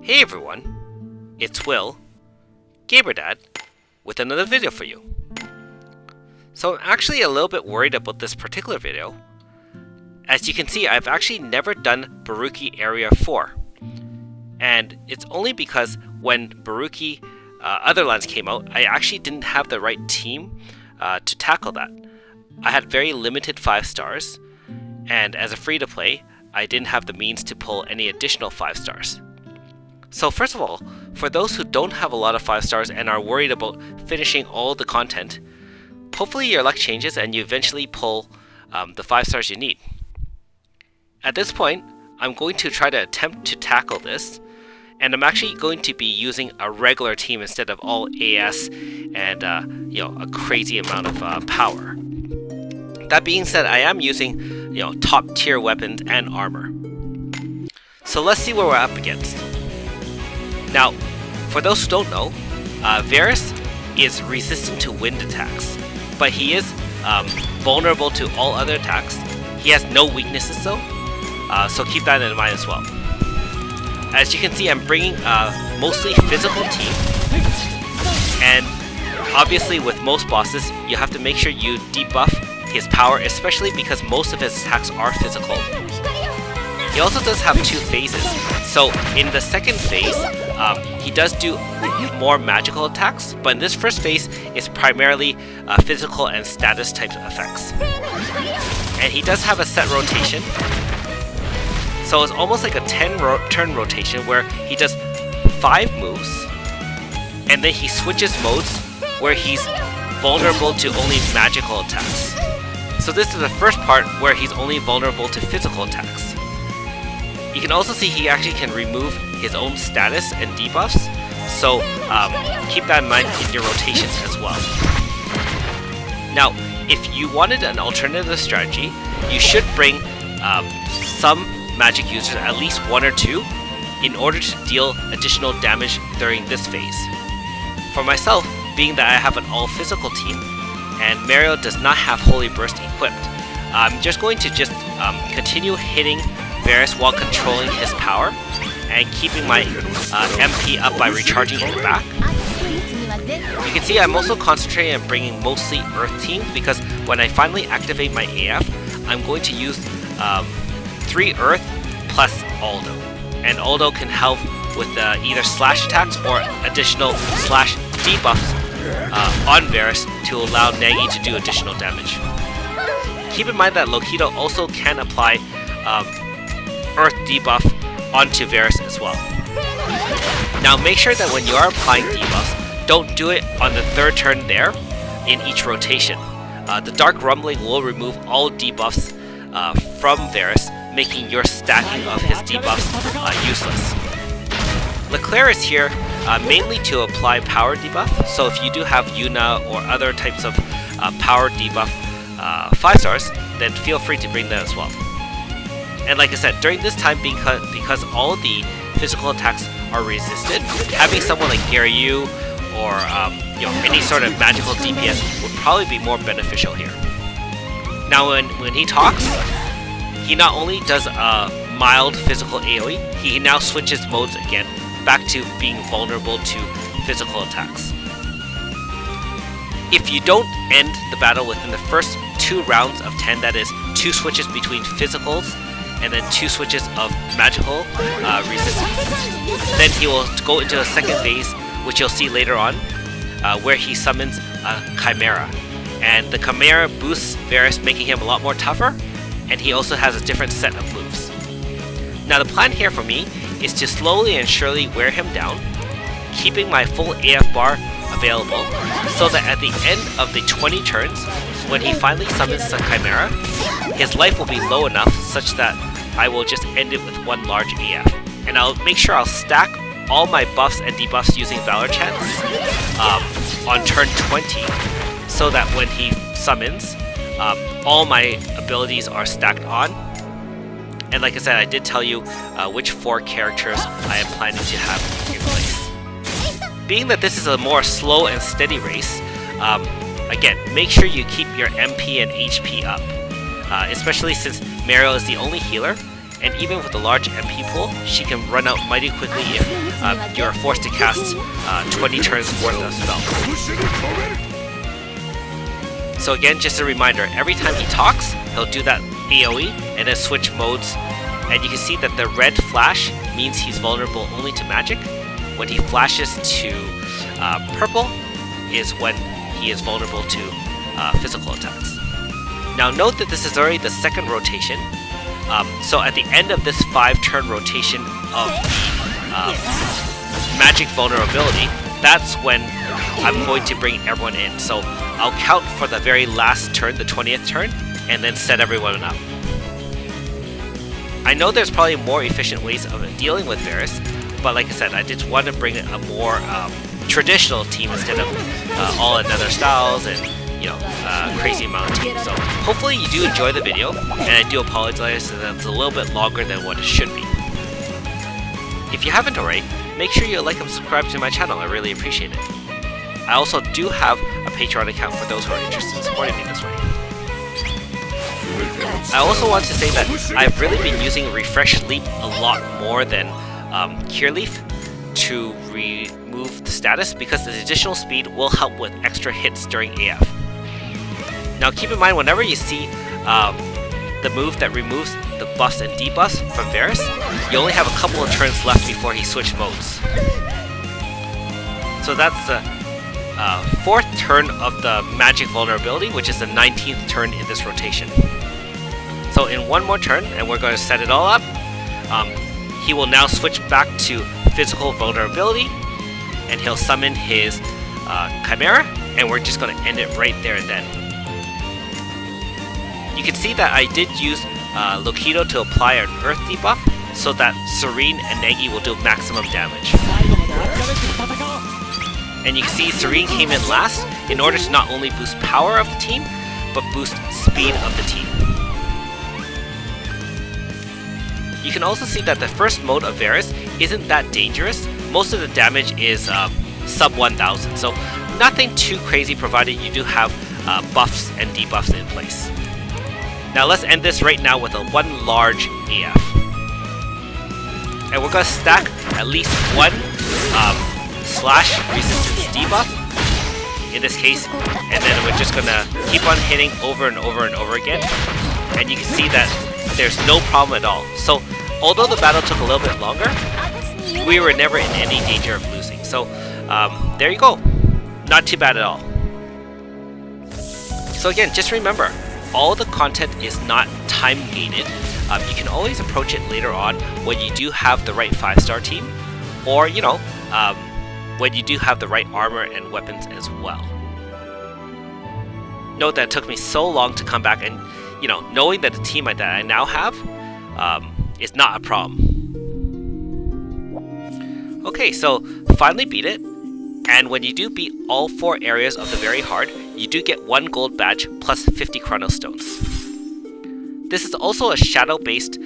Hey everyone, it's Will, GamerDad, with another video for you. So I'm actually a little bit worried about this particular video. As you can see, I've actually never done Barouki Area 4. And it's only because when Barouki Otherlands came out, I actually didn't have the right team to tackle that. I had very limited 5 stars, and as a free-to-play, I didn't have the means to pull any additional 5 stars. So first of all, for those who don't have a lot of 5 stars and are worried about finishing all the content, hopefully your luck changes and you eventually pull the 5 stars you need. At this point, I'm going to try to attempt to tackle this, and I'm actually going to be using a regular team instead of all AS and a crazy amount of power. That being said, I am using top tier weapons and armor. So let's see what we're up against. Now, for those who don't know, Vares is resistant to wind attacks, but he is vulnerable to all other attacks. He has no weaknesses though, so keep that in mind as well. As you can see, I'm bringing a mostly physical team, and obviously with most bosses, you have to make sure you debuff his power, especially because most of his attacks are physical. He also does have 2 phases, so in the second phase, he does do more magical attacks, but in this first phase, it's primarily physical and status type effects. And he does have a set rotation, so it's almost like a 10-turn rotation where he does 5 moves, and then he switches modes where he's vulnerable to only magical attacks. So this is the first part where he's only vulnerable to physical attacks. You can also see he actually can remove his own status and debuffs, so keep that in mind in your rotations as well. Now, if you wanted an alternative strategy, you should bring some magic users, at least 1 or 2, in order to deal additional damage during this phase. For myself, being that I have an all-physical team, and Mario does not have Holy Burst equipped, I'm just going to continue hitting Vares while controlling his power and keeping my MP up by recharging it back. You can see I'm also concentrating on bringing mostly Earth teams because when I finally activate my AF, I'm going to use 3 Earth plus Aldo. And Aldo can help with either slash attacks or additional slash debuffs on Vares to allow Nagi to do additional damage. Keep in mind that Loquito also can apply Earth debuff onto Vares as well. Now make sure that when you are applying debuffs, don't do it on the 3rd turn there in each rotation. The Dark Rumbling will remove all debuffs from Vares, making your stacking of his debuffs useless. Leclerc is here mainly to apply power debuff, so if you do have Yuna or other types of power debuff 5 stars, then feel free to bring that as well. And like I said, during this time, because all the physical attacks are resisted, having someone like Garyu or any sort of magical DPS would probably be more beneficial here. Now when he talks, he not only does a mild physical AoE, he now switches modes again back to being vulnerable to physical attacks. If you don't end the battle within the first 2 rounds of 10, that is 2 switches between physicals and then 2 switches of magical resistance, then he will go into a second phase, which you'll see later on, where he summons a Chimera. And the Chimera boosts Vares, making him a lot more tougher, and he also has a different set of moves. Now the plan here for me is to slowly and surely wear him down, keeping my full AF bar available, so that at the end of the 20 turns, when he finally summons the Chimera, his life will be low enough such that I will just end it with 1 large AF. And I'll make sure I'll stack all my buffs and debuffs using Valor Chants on turn 20, so that when he summons, all my abilities are stacked on. And like I said, I did tell you which 4 characters I am planning to have in place. Being that this is a more slow and steady race, again, make sure you keep your MP and HP up. Especially since Mario is the only healer, and even with a large MP pool, she can run out mighty quickly if you're forced to cast 20 turns worth of spells. So again, just a reminder, every time he talks, he'll do that AoE and then switch modes, and you can see that the red flash means he's vulnerable only to magic. When he flashes to purple is when he is vulnerable to physical attacks. Now note that this is already the second rotation, so at the end of this 5-turn rotation of magic vulnerability, that's when I'm going to bring everyone in. So I'll count for the very last turn, the 20th turn, and then set everyone up. I know there's probably more efficient ways of dealing with Vares, but like I said, I just want to bring a more traditional team instead of all another styles and crazy amount of teams. So hopefully you do enjoy the video, and I do apologize that it's a little bit longer than what it should be. If you haven't already, make sure you like and subscribe to my channel, I really appreciate it. I also do have a Patreon account for those who are interested in supporting me this way. I also want to say that I've really been using Refresh Leap a lot more than Cure Leaf to remove the status, because the additional speed will help with extra hits during AF. Now keep in mind, whenever you see the move that removes the buffs and debuffs from Vares, you only have a couple of turns left before he switches modes. So that's the 4th turn of the magic vulnerability, which is the 19th turn in this rotation. So in one more turn, and we're going to set it all up, he will now switch back to physical vulnerability, and he'll summon his Chimera, and we're just going to end it right there and then. You can see that I did use Lokido to apply an Earth debuff, so that Serene and Negi will do maximum damage. And you can see Serene came in last in order to not only boost power of the team, but boost speed of the team. You can also see that the first mode of Vares isn't that dangerous. Most of the damage is sub 1000, so nothing too crazy provided you do have buffs and debuffs in place. Now let's end this right now with a one large AF. And we're going to stack at least one slash resistance debuff in this case, and then we're just going to keep on hitting over and over and over again. And you can see that there's no problem at all. So although the battle took a little bit longer, we were never in any danger of losing. So there you go. Not too bad at all. So again, just remember, all the content is not time gated. You can always approach it later on when you do have the right 5-star team, or when you do have the right armor and weapons as well. Note that it took me so long to come back, and knowing that the team that I now have is not a problem. Okay, so finally beat it, and when you do beat all 4 areas of the very hard, you do get 1 gold badge plus 50 Chronos Stones. This is also a shadow-based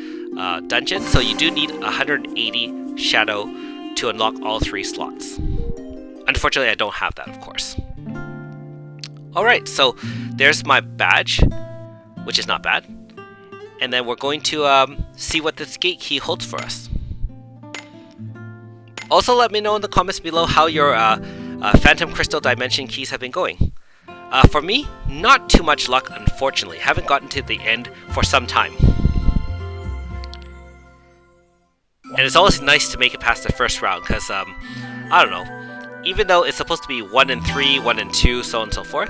dungeon, so you do need 180 shadow to unlock all 3 slots. Unfortunately, I don't have that, of course. Alright, so there's my badge, which is not bad. And then we're going to see what this gate key holds for us. Also, let me know in the comments below how your Phantom Crystal Dimension keys have been going. For me, not too much luck, unfortunately. Haven't gotten to the end for some time. And it's always nice to make it past the first round, because, I don't know, even though it's supposed to be 1 and 3, 1 and 2, so on and so forth,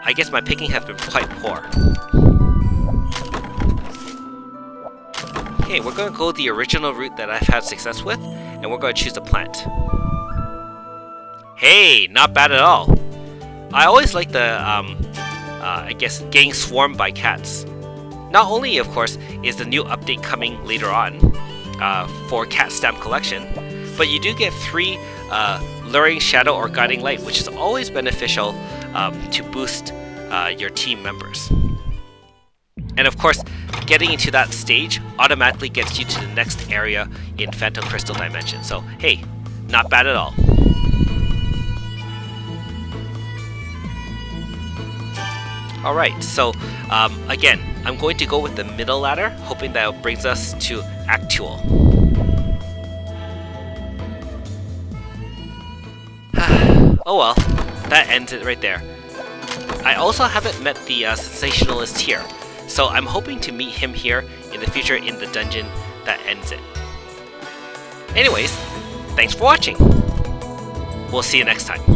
I guess my picking has been quite poor. Okay, we're going to go the original route that I've had success with, and we're going to choose a plant. Hey, not bad at all. I always like the, I guess, getting swarmed by cats. Not only, of course, is the new update coming later on for Cat Stamp Collection, but you do get 3 Luring Shadow or Guiding Light, which is always beneficial to boost your team members. And of course, getting into that stage automatically gets you to the next area in Phantom Crystal Dimension. So, hey, not bad at all. Alright, so again, I'm going to go with the middle ladder, hoping that brings us to Actual. Oh well, that ends it right there. I also haven't met the Sensationalist here, so I'm hoping to meet him here in the future in the dungeon that ends it. Anyways, thanks for watching! We'll see you next time.